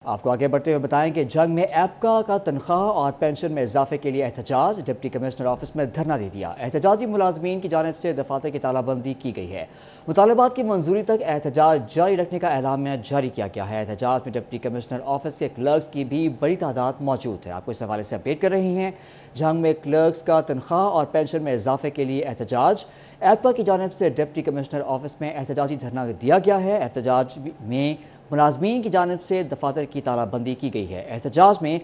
آپ کو آگے بڑھتے ہوئے بتائیں کہ جنگ میں ایپکا کا تنخواہ اور پینشن میں اضافے کے لیے احتجاج، ڈپٹی کمشنر آفس میں دھرنا دے دیا۔ احتجاجی ملازمین کی جانب سے دفاتر کی تالہ بندی کی گئی ہے۔ مطالبات کی منظوری تک احتجاج جاری رکھنے کا اعلامیہ جاری کیا گیا ہے۔ احتجاج میں ڈپٹی کمشنر آفس کے کلرکس کی بھی بڑی تعداد موجود ہے۔ آپ کو اس حوالے سے اپڈیٹ کر رہے ہیں۔ جنگ میں کلرکس کا تنخواہ اور پینشن میں اضافے کے لیے احتجاج، ایپکا کی جانب سے ڈپٹی کمشنر آفس میں احتجاجی دھرنا دیا گیا ہے۔ احتجاج میں ملازمین کی جانب سے دفاتر کی تالہ بندی کی گئی ہے۔ احتجاج میں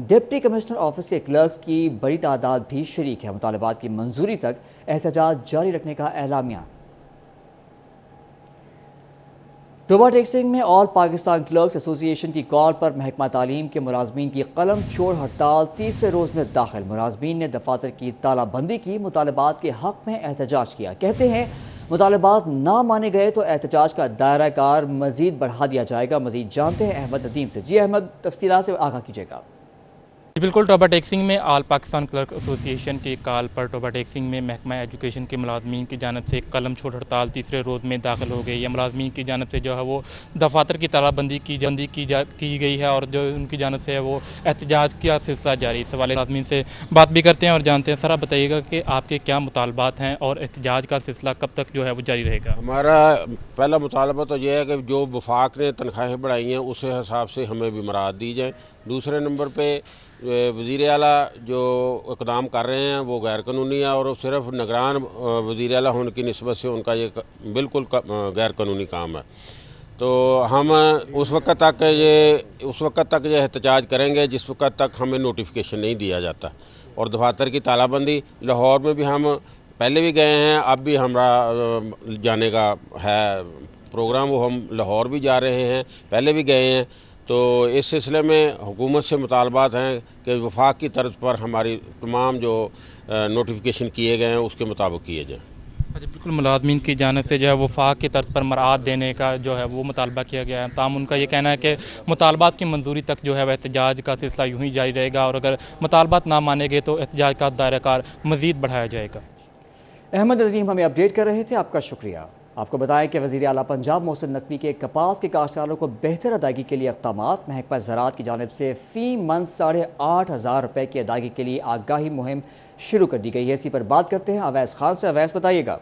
ڈپٹی کمشنر آفس کے کلرکس کی بڑی تعداد بھی شریک ہے۔ مطالبات کی منظوری تک احتجاج جاری رکھنے کا اعلامیہ۔ ٹوبہ ٹیکسنگ میں آل پاکستان کلرکس ایسوسی ایشن کی کال پر محکمہ تعلیم کے ملازمین کی قلم چھوڑ ہڑتال تیسرے روز میں داخل۔ ملازمین نے دفاتر کی تالہ بندی کی، مطالبات کے حق میں احتجاج کیا۔ کہتے ہیں مطالبات نہ مانے گئے تو احتجاج کا دائرہ کار مزید بڑھا دیا جائے گا۔ مزید جانتے ہیں احمد ندیم سے۔ جی احمد، تفصیلات سے آگاہ کیجیے گا۔ بالکل، ٹوبہ ٹیکسنگ میں آل پاکستان کلرک ایسوسی ایشن کی کال پر ٹوبہ ٹیکسنگ میں محکمہ ایجوکیشن کے ملازمین کی جانب سے قلم چھوڑ ہڑتال تیسرے روز میں داخل ہو گئی ہے۔ ملازمین کی جانب سے جو ہے وہ دفاتر کی تالہ بندی کی گئی ہے اور جو ان کی جانب سے ہے وہ احتجاج کا سلسلہ جاری۔ اس حوالے ملازمین سے بات بھی کرتے ہیں اور جانتے ہیں۔ سر، آپ بتائیے گا کہ آپ کے کیا مطالبات ہیں اور احتجاج کا سلسلہ کب تک جو ہے وہ جاری رہے گا؟ ہمارا پہلا مطالبہ تو یہ ہے کہ جو وفاق نے تنخواہیں بڑھائی ہیں اس حساب سے ہمیں بھی مراعات دی جائیں۔ دوسرے نمبر پہ وزیر اعلیٰ جو اقدام کر رہے ہیں وہ غیر قانونی ہے اور صرف نگران وزیر اعلیٰ ہونے کی نسبت سے ان کا یہ بالکل غیر قانونی کام ہے۔ تو ہم اس وقت تک یہ احتجاج کریں گے جس وقت تک ہمیں نوٹیفیکیشن نہیں دیا جاتا۔ اور دفاتر کی تالہ بندی لاہور میں بھی ہم پہلے بھی گئے ہیں، اب بھی ہمارا جانے کا ہے پروگرام، وہ ہم لاہور بھی جا رہے ہیں، پہلے بھی گئے ہیں۔ تو اس سلسلے میں حکومت سے مطالبات ہیں کہ وفاق کی طرز پر ہماری تمام جو نوٹیفیکیشن کیے گئے ہیں اس کے مطابق کیے جائیں۔ اچھا، بالکل، ملازمین کی جانب سے جو ہے وفاق کی طرز پر مراعات دینے کا جو ہے وہ مطالبہ کیا گیا ہے۔ تاہم ان کا یہ کہنا ہے کہ مطالبات کی منظوری تک جو ہے وہ احتجاج کا سلسلہ یوں ہی جاری رہے گا اور اگر مطالبات نہ مانے گئے تو احتجاج کا دائرہ کار مزید بڑھایا جائے گا۔ احمد ندیم ہمیں اپڈیٹ کر رہے تھے، آپ کا شکریہ۔ آپ کو بتائیں کہ وزیر اعلیٰ پنجاب محسن نقوی کے کپاس کے کاشتکاروں کو بہتر ادائیگی کے لیے اقدامات، محکمہ زراعت کی جانب سے فی منتھ 8,500 روپے کی ادائیگی کے لیے آگاہی مہم شروع کر دی گئی ہے۔ اسی پر بات کرتے ہیں اویس خان سے۔ اویس، بتائیے گا۔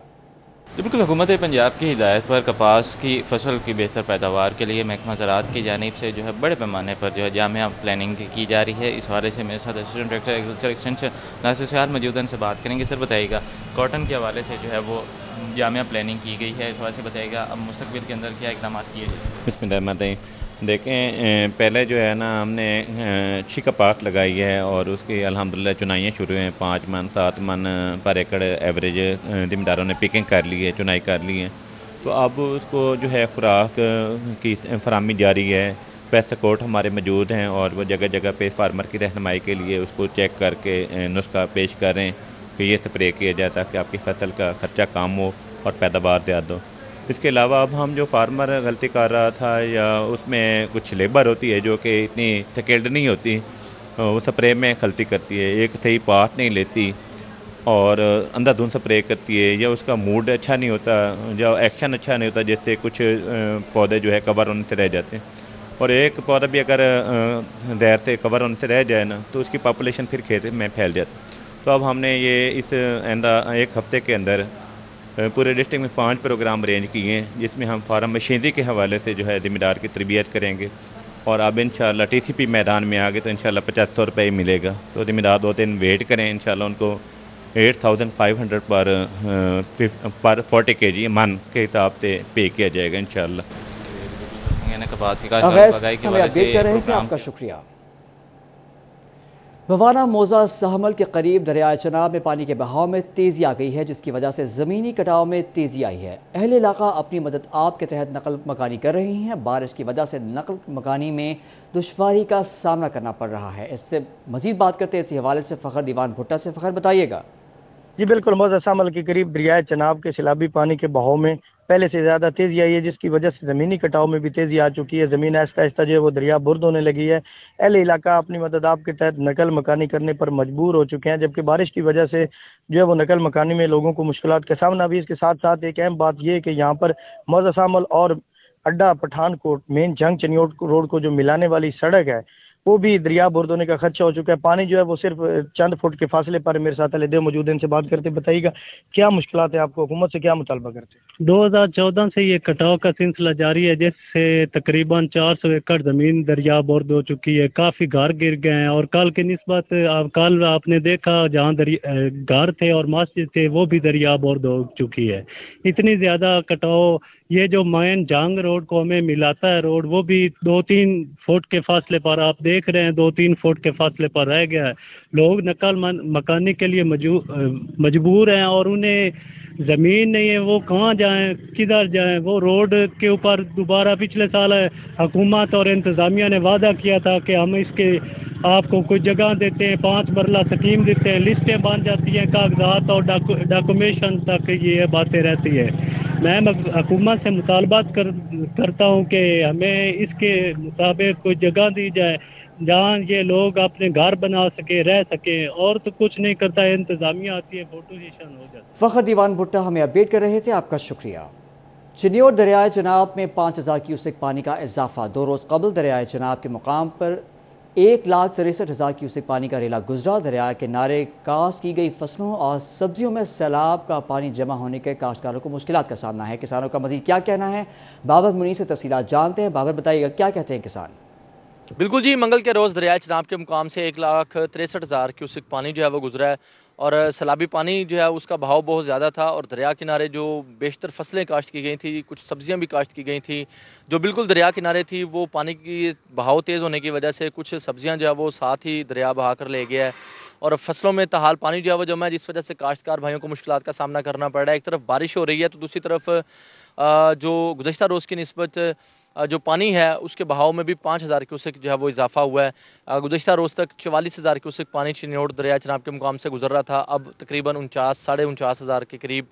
بالکل، حکومت پنجاب کی ہدایت پر کپاس کی فصل کی بہتر پیداوار کے لیے محکمہ زراعت کی جانب سے جو ہے بڑے پیمانے پر جو ہے جامع پلاننگ کی جا رہی ہے۔ اس حوالے سے میرے ساتھ اسسٹنٹ ڈائریکٹر ایگریکلچر ایکسٹینشن ناصر سیال موجود ہیں، ان سے بات کریں گے۔ سر، بتائیے گا کاٹن کے حوالے سے جو ہے وہ جامع پلاننگ کی گئی ہے، اس حوالے سے بتائیے گا اب مستقبل کے اندر کیا اقدامات کیے جائیں؟ بسم اللہ الرحمن الرحیم۔ دیکھیں، پہلے جو ہے نا ہم نے اچھی کپاس لگائی ہے اور اس کی الحمدللہ چنائیاں شروع ہیں۔ 5 من 7 من پر ایکڑ ایوریج زمینداروں نے پکنگ کر لی ہے، چنائی کر لی ہے۔ تو اب اس کو جو ہے خوراک کی فراہمی جاری ہے۔ پیسٹ کوٹ ہمارے موجود ہیں اور وہ جگہ جگہ پہ فارمر کی رہنمائی کے لیے اس کو چیک کر کے نسخہ پیش کریں کہ یہ سپرے کیا جائے تاکہ آپ کی فصل کا خرچہ کم ہو اور پیداوار زیادہ ہو۔ اس کے علاوہ اب ہم جو فارمر غلطی کر رہا تھا یا اس میں کچھ لیبر ہوتی ہے جو کہ اتنی سکلڈ نہیں ہوتی، وہ سپرے میں غلطی کرتی ہے، ایک صحیح پاٹ نہیں لیتی اور اندھا دھند سپرے کرتی ہے، یا اس کا موڈ اچھا نہیں ہوتا یا ایکشن اچھا نہیں ہوتا، جس سے کچھ پودے جو ہے کور ہونے سے رہ جاتے ہیں۔ اور ایک پودا بھی اگر زہر سے کور ہونے سے رہ جائے نا تو اس کی پاپولیشن پھر کھیت میں پھیل جاتی۔ تو اب ہم نے یہ اس آئندہ ایک ہفتے کے اندر پورے ڈسٹرکٹ میں 5 پروگرام ارینج کیے ہیں، جس میں ہم فارم مشینری کے حوالے سے جو ہے ذمہ دار کی تربیت کریں گے۔ اور اب انشاءاللہ ٹی سی پی میدان میں آگے تو انشاءاللہ 2500 روپے ہی ملے گا، تو ذمہ دار 2 دن ویٹ کریں، انشاءاللہ ان کو 8500 پر 40 kg من کے حساب سے پے کیا جائے گا انشاءاللہ۔ اویس، ہمیں اپڈیٹ کر رہے تھے، آپ کا شکریہ۔ بھوانہ موضع سہمل کے قریب دریائے چناب میں پانی کے بہاؤ میں تیزی آ گئی ہے، جس کی وجہ سے زمینی کٹاؤ میں تیزی آئی ہے۔ اہل علاقہ اپنی مدد آپ کے تحت نقل مکانی کر رہے ہیں۔ بارش کی وجہ سے نقل مکانی میں دشواری کا سامنا کرنا پڑ رہا ہے۔ اس سے مزید بات کرتے ہیں اسی حوالے سے فخر دیوان بھٹا سے۔ فخر، بتائیے گا۔ جی بالکل، موضع سہمل کے قریب دریائے چناب کے سیلابی پانی کے بہاؤ میں پہلے سے زیادہ تیزی آئی ہے، جس کی وجہ سے زمینی کٹاؤ میں بھی تیزی آ چکی ہے۔ زمین آہستہ آہستہ جو ہے وہ دریا برد ہونے لگی ہے۔ اہل علاقہ اپنی مدد آپ کے تحت نقل مکانی کرنے پر مجبور ہو چکے ہیں، جبکہ بارش کی وجہ سے جو ہے وہ نقل مکانی میں لوگوں کو مشکلات کا سامنا بھی۔ اس کے ساتھ ساتھ ایک اہم بات یہ ہے کہ یہاں پر موضع سہمل اور अड्डा पठानकोट मेन जंग चनियोट रोड को जो मिलाने वाली सड़क है वो भी दरिया बुर्द होने का खदशा हो चुका है। पानी जो है वो सिर्फ चंद फुट के फासले पर। मेरे साथ अलीदेव मौजूद हैं, इनसे बात करते बताइएगा क्या मुश्किलात है आपको, हुकूमत से क्या मुतालबा करते हैं? 2014 से ये कटाव का सिलसिला जारी है, जिससे तकरीबन 400 एकड़ ज़मीन दरिया बुर्द हो चुकी है, काफ़ी घर गिर गए हैं। और कल की निस्बत कल आपने देखा जहाँ घर थे और मस्जिद थे वो भी दरिया बुर्द हो चुकी है। इतनी ज़्यादा कटाव, ये जो मेन जंग रोड को हमें मिलाता है रोड, वो भी 2-3 फुट के फासले पर, आप देख रहे हैं 2-3 फुट के फासले पर रह गया है। लोग नकल मकानी के लिए मजबूर हैं और उन्हें ज़मीन नहीं है, वो कहाँ जाएं, किधर जाएं। वो रोड के ऊपर दोबारा पिछले साल हुकूमत और इंतज़ामिया ने वादा किया था कि हम इसके आपको कुछ जगह देते हैं, 5 मरला स्कीम देते हैं, लिस्टें बन जाती हैं, कागजात और डॉक्यूमेंटेशन तक ये बातें रहती है। मैं हुकूमत से मुतालबात करता हूँ कि हमें इसके मुताबिक कोई जगह दी जाए जहाँ ये लोग अपने घर बना सके, रह सके। और तो कुछ नहीं करता है, इंतज़ामिया आती है, फोटो सेशन हो जाता है। फखर दीवान भुट्टा हमें अपडेट कर रहे थे, आपका शुक्रिया। चिन्योट दरियाए चनाब में 5000 क्यूसेक पानी का इजाफा। 2 रोज़ कबल दरियाए चनाब के मुकाम पर 1,63,000 क्यूसेक पानी का रेला गुजरा। दरिया के किनारे काश्त की गई फसलों और सब्जियों में सैलाब का पानी जमा होने के काश्तकारों को मुश्किलात का सामना है। किसानों का मजीद क्या कहना है, बाबर मुनीर से तफसीलात जानते हैं। बाबर बताइएगा क्या कहते हैं किसान? बिल्कुल जी, मंगल के रोज़ दरियाए चनाब के मुकाम से 1,63,000 क्यूसेक पानी जो है वो गुजरा है और सैलाबी पानी जो है उसका बहाव बहुत ज़्यादा था। और दरिया किनारे जो बेशतर फसलें काश्त की गई थी, कुछ सब्जियां भी काश्त की गई थी जो बिल्कुल दरिया किनारे थी, वो पानी की बहाव तेज़ होने की वजह से कुछ सब्जियां जो है वो साथ ही दरिया बहा कर ले गया है और फसलों में तहाल पानी जो है वो जमा है, जिस वजह से काश्तकार भाइयों को मुश्किलात का सामना करना पड़ रहा है। एक तरफ बारिश हो रही है तो दूसरी तरफ जो गुज़श्ता रोज़ की निस्बत जो पानी है उसके बहाव में भी 5000 क्यूसेक जो है वो इजाफा हुआ है। गुज़श्ता रोज़ तक 44,000 क्यूसेक पानी चिन्योट दरिया चनाब के मुकाम से गुजर रहा था, अब तकरीबन 49,000 के करीब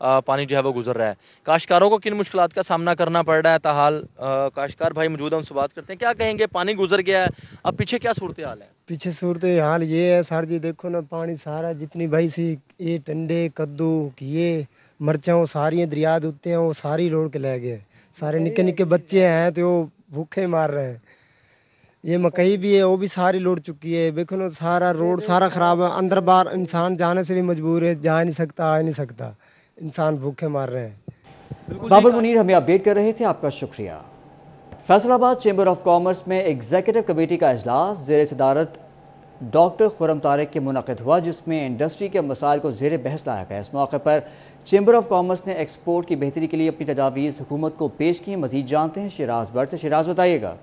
पानी जो है वो गुजर रहा है। काश्तकारों को किन मुश्किलात का सामना करना पड़ रहा है, ताहाल काश्तकार भाई मौजूद हैं, उनसे बात करते हैं। क्या कहेंगे, पानी गुजर गया है, अब पीछे क्या सूरत हाल है? पीछे सूरत हाल ये है सर जी, देखो ना पानी सारा जितनी भाई सी ये टंडे कद्दू घिए मरचा वो सारी दरिया उत्ते हैं, वो सारी रोड के ले गए। सारे निके निके बच्चे हैं तो वो भूखे मार रहे हैं। ये मकई भी है वो भी सारी लौट चुकी है। देखो ना सारा रोड सारा खराब है, अंदर बाहर इंसान जाने से भी मजबूर है, जा नहीं सकता, आ नहीं सकता, इंसान भूखे मार रहे हैं। बाबर मुनीर हमें अपडेट कर रहे थे, आपका शुक्रिया। फैसलाबाद चैम्बर ऑफ कॉमर्स में एग्जीक्यूटिव कमेटी का इजलास ज़ेर सदारत डॉक्टर खुर्रम तारिक के मुनक़िद हुआ, जिसमें इंडस्ट्री के मसाइल को ज़ेर बहस लाया गया। इस मौके पर चैम्बर ऑफ कॉमर्स ने एक्सपोर्ट की बेहतरी के लिए अपनी तजावीज़ हुकूमत को पेश की। मजीद जानते हैं शिराज भट्ट से। शिराज बताइएगा।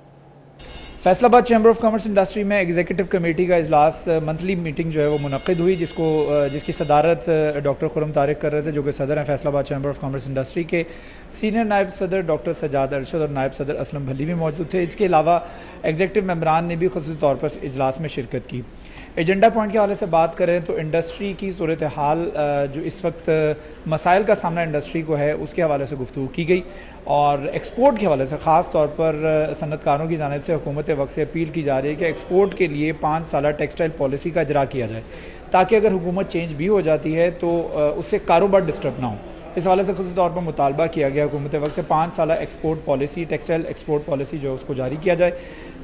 Faisalabad chamber of commerce industry में एग्जीक्यूटिव कमेटी का इजलास मंथली मीटिंग जो है वो मुनक़िद हुई, जिसकी सदारत डॉक्टर खुर्रम तारिक कर रहे थे, जो कि सदर हैं Faisalabad chamber of commerce industry के। सीनियर नायब सदर डॉक्टर सजाद अरशद और नायब सदर असलम भली भी मौजूद थे। इसके अलावा एग्जीक्यूटिव मेंबरान ने भी ख़ुसूसी तौर पर इजलास में शिरकत की। एजेंडा पॉइंट के हवाले से बात करें तो इंडस्ट्री की सूरत हाल, जो इस वक्त मसाइल का सामना इंडस्ट्री को है, उसके हवाले से गुफ्तगू की गई और एक्सपोर्ट के हवाले से ख़ास तौर पर सनतकारों की जानिब से हुकूमत वक्त से अपील की जा रही है कि एक्सपोर्ट के लिए 5 साला टेक्सटाइल पॉलिसी का इजरा किया जाए, ताकि अगर हुकूमत चेंज भी हो जाती है तो उससे कारोबार डिस्टर्ब ना हो। इस हवाले से ख़ुसूसी तौर पर मुतालबा किया गया हुकूमत वक्त से 5 साला export policy, textile export policy जो है उसको जारी किया जाए,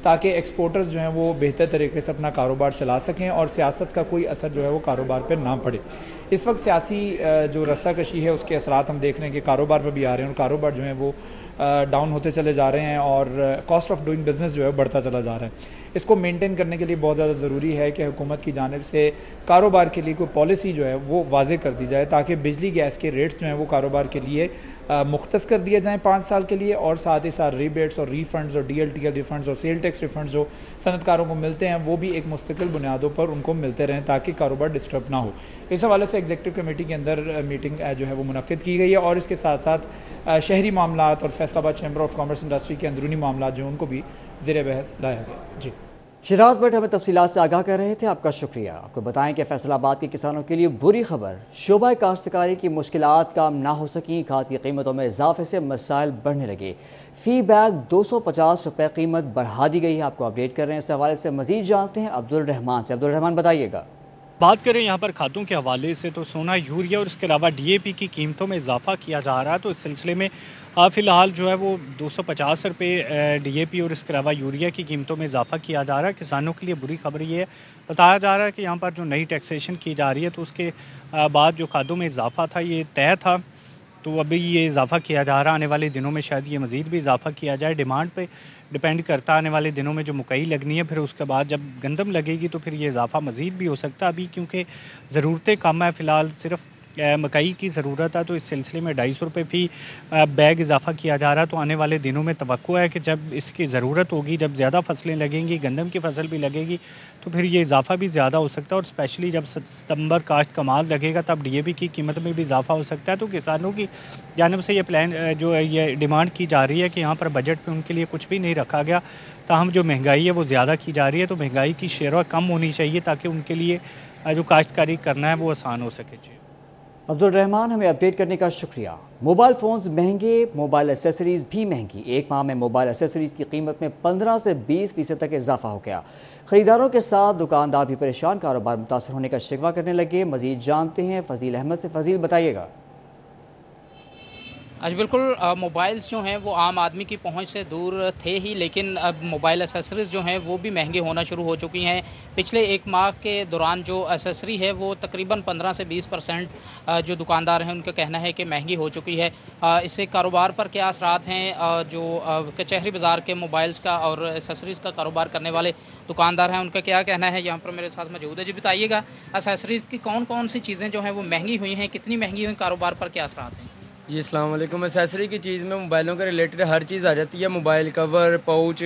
ताकि एक्सपोर्टर्स जो हैं वो बेहतर तरीके से अपना कारोबार चला सकें और सियासत का कोई असर जो है वो कारोबार पर ना पड़े। इस वक्त सियासी जो रस्साकशी है उसके असरात हम देख रहे हैं कि कारोबार पर भी आ रहे हैं और कारोबार जो है वो डाउन होते चले जा रहे हैं और कॉस्ट ऑफ डूइंग बिजनेस जो है बढ़ता चला जा रहा है। इसको मेंटेन करने के लिए बहुत ज़्यादा ज़रूरी है कि हुकूमत की जानिब से कारोबार के लिए कोई पॉलिसी जो है वो वाज़े कर दी जाए, ताकि बिजली गैस के रेट्स जो हैं वो कारोबार के लिए मुख्तस कर दिए जाएँ 5 साल के लिए, और साथ ही साथ रिबेट्स और रीफंड्स और DLTL रिफंड्स और सेल टैक्स रिफंड्स जो सनतकारों को मिलते हैं वो भी एक मुस्तकिल बुनियादों पर उनको मिलते रहें, ताकि कारोबार डिस्टर्ब ना हो। इस हवाले से एग्जीक्यूटिव कमेटी के अंदर मीटिंग जो है वो मुनक़िद की गई है और इसके साथ साथ शहरी मामलात और Faisalabad chamber of commerce industry के अंदरूनी मामलात जो उनको भी ज़ेर बहस लाया गया। जी, शिराज भट्ट हमें तफसीलात से आगाह कर रहे थे, आपका शुक्रिया। आपको बताएं कि फैसलाबाद के किसानों के लिए बुरी खबर, शोबा काश्तकारी की मुश्किलात कम ना हो सकी। खाद की कीमतों में इजाफे से मसाइल बढ़ने लगे। फी बैग 250 रुपये कीमत बढ़ा दी गई है। आपको अपडेट कर रहे हैं, इस हवाले से मजीद जानते हैं अब्दुल रहमान से। अब्दुल रहमान बताइएगा। बात करें यहाँ पर खादों के हवाले से तो सोना, यूरिया और इसके अलावा DAP की कीमतों में इजाफा किया जा रहा है। तो इस सिलसिले में फ़िलहाल जो है वो 250 रुपये DAP और इसके अलावा यूरिया की कीमतों में इजाफा किया जा रहा है। किसानों के लिए बुरी खबर ये है, बताया जा रहा है कि यहाँ पर जो नई टैक्सेशन की जा रही है तो उसके बाद जो खादों में इजाफा था ये तय था, तो अभी ये इजाफा किया जा रहा है। आने वाले दिनों में शायद ये मज़ीद भी इजाफा किया जाए। डिमांड पे डिपेंड करता है, आने वाले दिनों में जो मकई लगनी है, फिर उसके बाद जब गंदम लगेगी तो फिर ये इजाफा मज़ीद भी हो सकता है। अभी क्योंकि ज़रूरतें कम है, फ़िलहाल सिर्फ मकई की ज़रूरत है, तो इस सिलसिले में 250 रुपये फी बैग इजाफा किया जा रहा है। तो आने वाले दिनों में तवक्को है कि जब इसकी ज़रूरत होगी, जब ज़्यादा फसलें लगेंगी, गंदम की फसल भी लगेगी, तो फिर ये इजाफा भी ज़्यादा हो सकता है। और स्पेशली जब सितंबर काश्त का माल लगेगा तब DAP की कीमत में भी इजाफा हो सकता है। तो किसानों की जानिब से ये प्लान जो है ये डिमांड की जा रही है कि यहाँ पर बजट में उनके लिए कुछ भी नहीं रखा गया, ताहम जो महंगाई है वो ज़्यादा की जा रही है, तो महंगाई की शेरवा कम होनी चाहिए ताकि उनके लिए जो काश्तकारी करना है वो आसान हो सके। जी अब्दुल रहमान, हमें अपडेट करने का शुक्रिया। मोबाइल फ़ोन्स महंगे, मोबाइल एसेसरीज़ भी महंगी। एक माह में मोबाइल एसेसरीज़ की कीमत में 15 से 20% तक इजाफा हो गया। ख़रीदारों के साथ दुकानदार भी परेशान, कारोबार मुतासर होने का शिकवा करने लगे। मज़ीद जानते हैं फजील अहमद से। फजील, बताइएगा। आज बिल्कुल मोबाइल्स जो हैं वो आम आदमी की पहुंच से दूर थे ही, लेकिन अब मोबाइल एसेसरीज़ जो हैं वो भी महंगे होना शुरू हो चुकी हैं। पिछले एक माह के दौरान जो एसेसरी है वो तकरीबन 15 से 20% जो दुकानदार हैं उनका कहना है कि महंगी हो चुकी है। इससे कारोबार पर क्या असरात हैं? जो कचहरी बाज़ार के मोबाइल्स का और एसेसरीज़ का कारोबार करने वाले दुकानदार हैं उनका क्या कहना है? यहाँ पर मेरे साथ मौजूद है। जी बताइएगा, एसेसरीज़ की कौन कौन सी चीज़ें जो हैं वो महंगी हुई हैं, कितनी महंगी हुई, कारोबार पर क्या असरात हैं? जी अस्सलाम वालेकुम। एसेसरी की चीज़ में मोबाइलों के रिलेटेड हर चीज़ आ जाती है, मोबाइल कवर, पाउच,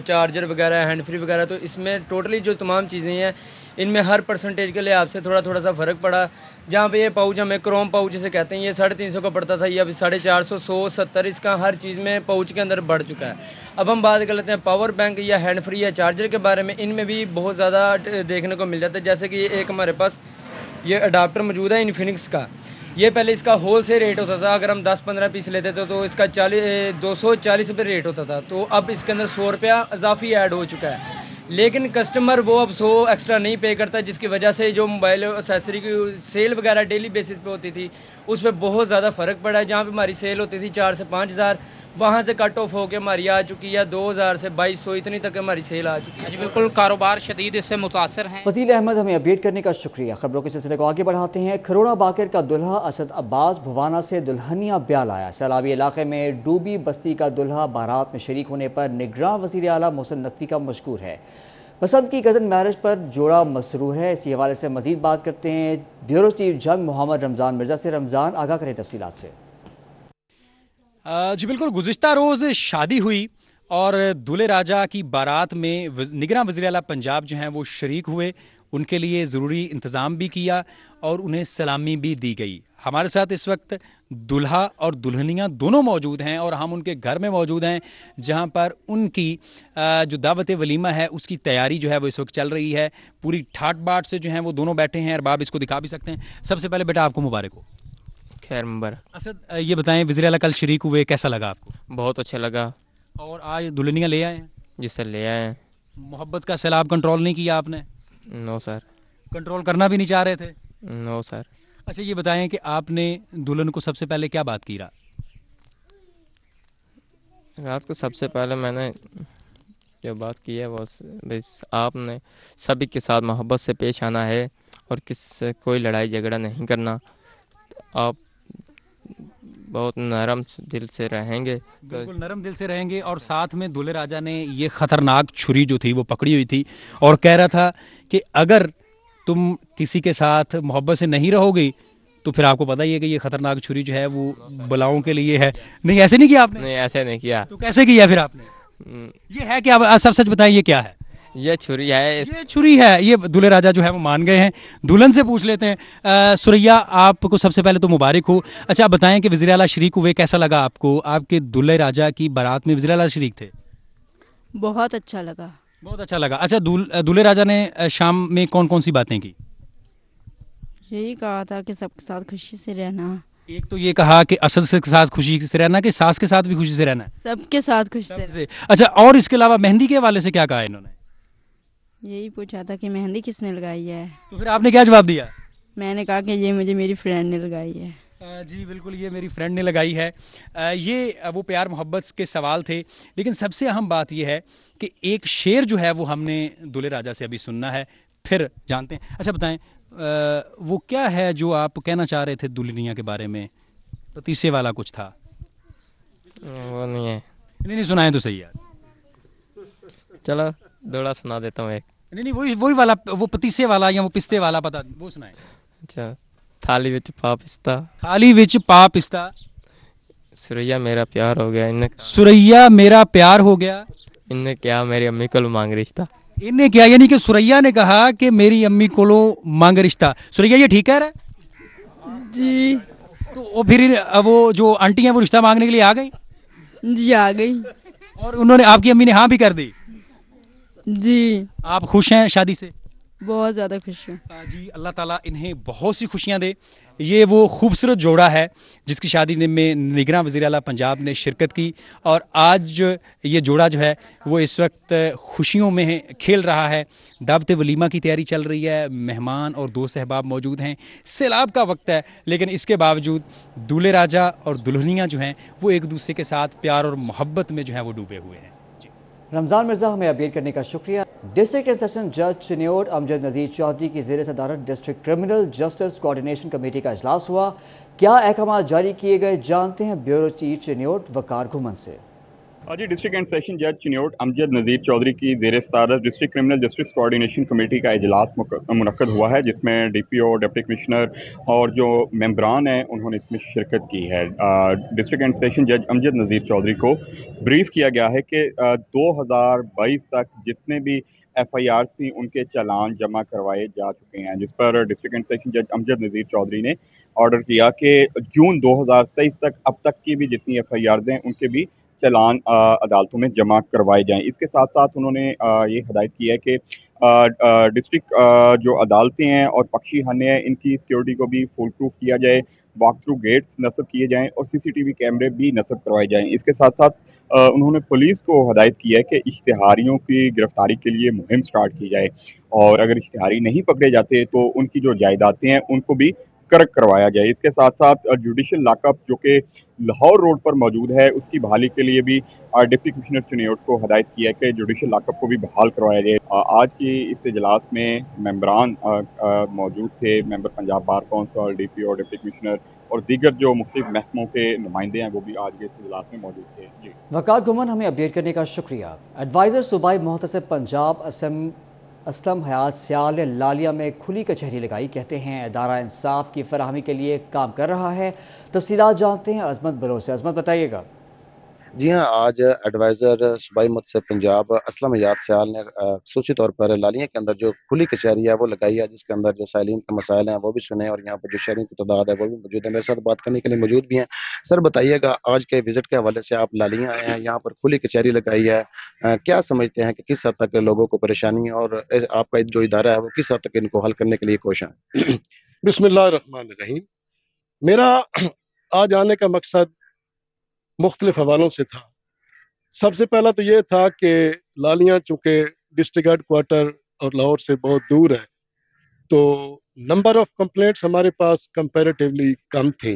चार्जर वगैरह, हैंड फ्री वगैरह। तो इसमें टोटली जो तमाम चीज़ें हैं इनमें हर परसेंटेज के लिए आपसे थोड़ा थोड़ा सा फ़र्क पड़ा। जहाँ पे ये पाउच हमें क्रोम पाउच जिसे कहते हैं, ये 350 का पड़ता था, ये अभी 450, 100, 70 इसका हर चीज़ में पाउच के अंदर बढ़ चुका है। अब हम बात कर लेते हैं पावर बैंक या हैंड फ्री या चार्जर के बारे में। इनमें भी बहुत ज़्यादा देखने को मिल जाता है। जैसे कि एक हमारे पास ये अडाप्टर मौजूद है इन्फिनिक्स का। ये पहले इसका होल से रेट होता था, अगर हम 10-15 पीस लेते थे तो इसका 240 रुपये रेट होता था। तो अब इसके अंदर 100 रुपया इजाफी ऐड हो चुका है, लेकिन कस्टमर वो अब 100 एक्स्ट्रा नहीं पे करता, जिसकी वजह से जो मोबाइल एक्सेसरी की सेल वगैरह डेली बेसिस पे होती थी उस पर बहुत ज़्यादा फ़र्क पड़ा है। जहाँ पे हमारी सेल होती थी 4 से 5 हज़ार, वहाँ से कट ऑफ होकर हमारी आ चुकी है 2000 से 2200, इतनी तक हमारी सेल आ चुकी है। जी बिल्कुल, कारोबार शदीद इससे मुतासर हैं। फजील अहमद, हमें अपडेट करने का शुक्रिया। खबरों के सिलसिले को आगे बढ़ाते हैं। खरोड़ा बाकर का दुल्हा असद अब्बास भवाना से दुल्हनिया ब्याह आया। सैलाबी इलाके में डूबी बस्ती का दुल्हा बारात में शरीक होने पर निगरान वज़ीर आला मोहसिन नकवी का मशकूर है। पसंद की कज़न मैरिज पर जोड़ा मसरूर है। इसी हवाले से मजीद बात करते हैं ब्यूरो चीफ जंग मोहम्मद रमज़ान मिर्ज़ा से। रमज़ान, आगाह करें तफसीलात से। जी बिल्कुल, गुज़िश्ता रोज़ शादी हुई और दूल्हे राजा की बारात में निगरान वज़ीर आला पंजाब जो हैं वो शरीक हुए। उनके लिए ज़रूरी इंतज़ाम भी किया और उन्हें सलामी भी दी गई। हमारे साथ इस वक्त दूल्हा और दुल्हनिया दोनों मौजूद हैं और हम उनके घर में मौजूद हैं, जहां पर उनकी जो दावत वलीमा है उसकी तैयारी जो है वो इस वक्त चल रही है। पूरी ठाट बाट से जो हैं वो दोनों बैठे हैं। अरबाब इसको दिखा भी सकते हैं। सबसे पहले बेटा आपको मुबारक हो। खैर मुबारक। असद, ये बताएं, वज़ीर आला कल शरीक हुए, कैसा लगा आपको? बहुत अच्छा लगा। और आज दुल्हनिया ले आए हैं? जी सर, ले आए हैं। मोहब्बत का सैलाब कंट्रोल नहीं किया आपने? No sir. कंट्रोल करना भी नहीं चाह रहे थे? No sir. अच्छा, ये बताएं कि आपने दुल्हन को सबसे पहले क्या बात की रात को? सबसे पहले मैंने जो बात की है वो बस आपने सभी के साथ मोहब्बत से पेश आना है और किससे कोई लड़ाई झगड़ा नहीं करना। आप बहुत नरम दिल से रहेंगे। बिल्कुल नरम दिल से रहेंगे। और साथ में दूल्हे राजा ने ये खतरनाक छुरी जो थी वो पकड़ी हुई थी और कह रहा था कि अगर तुम किसी के साथ मोहब्बत से नहीं रहोगी तो फिर आपको पता ही है कि ये खतरनाक छुरी जो है वो बलाओं के लिए है। नहीं, ऐसे नहीं किया आपने? नहीं, ऐसे नहीं किया। तो कैसे किया फिर आपने? ये है क्या? आप सब सच बताएं, ये क्या है? ये छुरी है। ये छुरी है। ये दूल्हे राजा जो है वो मान गए हैं। दुल्हन से पूछ लेते हैं। सुरैया, आपको सबसे पहले तो मुबारक हो। अच्छा, आप बताएं कि वज़ीर आला शरीक हुए, कैसा लगा आपको? आपके दूल्हे राजा की बारात में वज़ीर आला शरीक थे। बहुत अच्छा लगा। बहुत अच्छा लगा। अच्छा, दूल्हे राजा ने शाम में कौन कौन सी बातें की? यही कहा था कि सबके साथ खुशी से रहना। एक तो ये कहा कि असद के साथ खुशी से रहना, कि सास के साथ भी खुशी से रहना है? सबके साथ खुशी से। अच्छा, और इसके अलावा मेहंदी के हवाले से क्या कहा इन्होंने? यही पूछा था कि मेहंदी किसने लगाई है। तो फिर आपने क्या जवाब दिया? मैंने कहा कि ये मुझे मेरी फ्रेंड ने लगाई है। जी बिल्कुल, ये मेरी फ्रेंड ने लगाई है। ये वो प्यार मोहब्बत के सवाल थे, लेकिन सबसे अहम बात ये है कि एक शेर जो है वो हमने दूल्हे राजा से अभी सुनना है, फिर जानते हैं। अच्छा बताएं, वो क्या है जो आप कहना चाह रहे थे दुल्हनिया के बारे में? पतीसे वाला कुछ था। वो नहीं है। नहीं सुनाए तो सही यार। चलो दोड़ा सुना देता हूँ एक। नहीं वही वाला, वो पतीसे वाला या वो पिस्ते वाला, पता वो सुनाए। अच्छा, थाली विच पा पिस्ता, थाली विच पा पिस्ता, सुरैया मेरा प्यार हो गया इन्हें, सुरैया मेरा प्यार हो गया, इन्हें क्या मेरी अम्मी को मांग रिश्ता। इन्हें क्या, यानी कि सुरैया ने कहा कि मेरी अम्मी को लो मांग रिश्ता। सुरैया ये ठीक कह रहा है जी। तो वो फिर वो जो आंटी हैं वो रिश्ता मांगने के लिए आ गई? जी आ गई। और उन्होंने, आपकी अम्मी ने हाँ भी कर दी? जी। आप खुश हैं शादी से? बहुत ज़्यादा खुश हूँ। जी, अल्लाह ताला इन्हें बहुत सी खुशियां दे। ये वो खूबसूरत जोड़ा है जिसकी शादी में निगरान वज़ीर आला पंजाब ने शिरकत की, और आज ये जोड़ा जो है वो इस वक्त खुशियों में खेल रहा है। दावत वलीमा की तैयारी चल रही है, मेहमान और दोस्त अहबाब मौजूद हैं, सैलाब का वक्त है, लेकिन इसके बावजूद दूल्हे राजा और दुल्हनियाँ जो हैं वो एक दूसरे के साथ प्यार और मोहब्बत में जो है वो डूबे हुए हैं। रमज़ान मिर्ज़ा, हमें अपडेट करने का शुक्रिया। डिस्ट्रिक्ट एंड सेशन जज चिन्योट अमजद नज़ीर चौधरी की ज़ेर सदारत district criminal justice coordination committee का इजलास हुआ। क्या अहकाम जारी किए गए, जानते हैं ब्यूरो चीफ चिन्योट वकार घुमन से। जी, डिस्ट्रिक्ट एंड सेशन जज चिन्योट अमजद नज़ीर चौधरी की ज़ेर सदारत district criminal justice coordination committee का इजलास मुनक्कद हुआ है, जिसमें DPO, डिप्टी कमिश्नर और जो मेंबरान हैं उन्होंने इसमें शिरकत की है। डिस्ट्रिक्ट एंड सेशन जज अमजद नज़ीर चौधरी को ब्रीफ किया गया है कि 2022 तक जितने भी FIR थी उनके चालान जमा करवाए जा चुके हैं, जिस पर डिस्ट्रिक्ट एंड सेशन जज अमजद नज़ीर चौधरी ने ऑर्डर किया कि जून 2023 तक अब तक की भी जितनी FIR हैं उनके भी चालान अदालतों में जमा करवाए जाएं। इसके साथ साथ उन्होंने ये हिदायत की है कि डिस्ट्रिक्ट जो अदालतें हैं और पक्षी खाने हैं इनकी सिक्योरिटी को भी फुल प्रूफ किया जाए, वॉक थ्रू गेट्स नस्ब किए जाएं और CCTV कैमरे भी नस्ब करवाए जाएं। इसके साथ साथ उन्होंने पुलिस को हिदायत की है कि इश्तिहारियों की गिरफ्तारी के लिए मुहिम स्टार्ट की जाए, और अगर इश्तिहारी नहीं पकड़े जाते तो उनकी जो जायदादें हैं उनको भी कर्क करवाया जाए। इसके साथ साथ जुडिशल लॉकअप जो कि लाहौर रोड पर मौजूद है उसकी बहाली के लिए भी डिप्टी कमिश्नर चिन्योट को हिदायत की है कि जुडिशल लॉकअप को भी बहाल करवाया जाए। आज की इस इजलास में मेंबरान मौजूद थे, member Punjab bar council, DPO, deputy commissioner और दीगर जो मुख्तलिफ महकमों के नुमाइंदे हैं वो भी आज के इस इजलास में मौजूद थे। जी, वकार घुमन, हमें अपडेट करने का शुक्रिया। एडवाइज़र सूबाई मोहतसिब पंजाब असलम हयात सियाल ने लालिया में खुली कचहरी लगाई। कहते हैं इदारा इंसाफ की फराहमी के लिए काम कर रहा है। तफसीलात जानते हैं अजमत बलोच से। अजमत बताइएगा। जी हाँ, आज एडवाइज़र सूबाई मुतसिब पंजाब असलम हयात सियाल ने खसूसी तौर पर लालिया के अंदर जो खुली कचहरी है वो लगाई है, जिसके अंदर जो साइलिन के मसाइल हैं वो भी सुने और यहाँ पर जो शहरियों की तादाद है वो भी मौजूद है। मेरे साथ बात करने के लिए मौजूद भी हैं। सर बताइएगा, आज के विजिट के हवाले से आप लालिया आए हैं, यहाँ पर खुली कचहरी लगाई है, क्या समझते हैं कि किस हद तक लोगों को परेशानी है और आपका जो इदारा है वो किस हद तक इनको हल करने के लिए कोशिश है? बिस्मिल्लाहिर्रहमानिर्रहीम। मेरा आज आने का मकसद मुख्तलिफ हवालों से था। सबसे पहला तो ये था कि लालिया चूँकि डिस्ट्रिक्ट हेड क्वार्टर और लाहौर से बहुत दूर है तो नंबर ऑफ कंप्लेंट्स हमारे पास कंपैरेटिवली कम थी।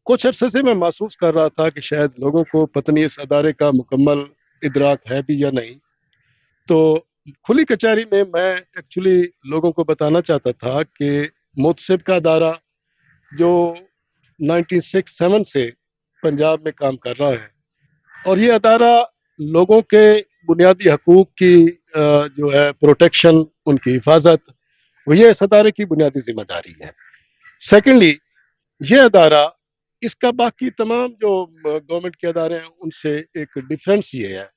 कुछ अरसे से मैं महसूस कर रहा था कि शायद लोगों को पता नहीं इस अदारे का मुकम्मल इदराक है भी या नहीं। तो खुली कचहरी में मैं एक्चुअली लोगों को बताना चाहता था कि मुतसिब का अदारा जो 1967 से पंजाब में काम कर रहा है और ये अदारा लोगों के बुनियादी हकूक की जो है प्रोटेक्शन, उनकी हिफाजत, वो ये इस अदारे की बुनियादी जिम्मेदारी है। सेकेंडली, ये अदारा इसका बाकी तमाम जो गवर्नमेंट के अदारे हैं उनसे एक डिफरेंस ये है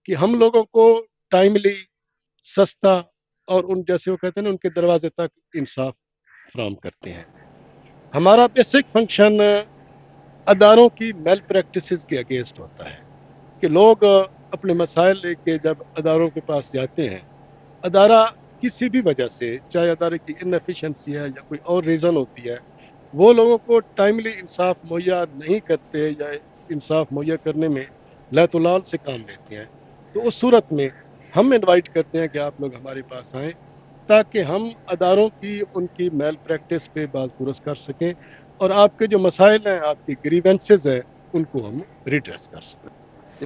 कि हम लोगों को टाइमली, सस्ता और उन जैसे वो कहते हैं ना उनके दरवाजे तक इंसाफ फराहम करते हैं। हमारा बेसिक फंक्शन अदारों की मेल प्रैक्टिसेस के अगेंस्ट होता है कि लोग अपने मसाइल लेके जब अदारों के पास जाते हैं, अदारा किसी भी वजह से, चाहे अदारे की इनएफिशिएंसी है या कोई और रीज़न होती है, वो लोगों को टाइमली इंसाफ मुहैया नहीं करते या इंसाफ मुहैया करने में लैतुलाल से काम लेते हैं। तो उस सूरत में ہم انوائٹ کرتے ہیں کہ آپ لوگ ہمارے پاس آئیں تاکہ ہم اداروں کی ان کی میل پریکٹس پہ باز پرس کر سکیں اور آپ کے جو مسائل ہیں، آپ کی گریونسز ہیں، ان کو ہم ریڈریس کر سکیں.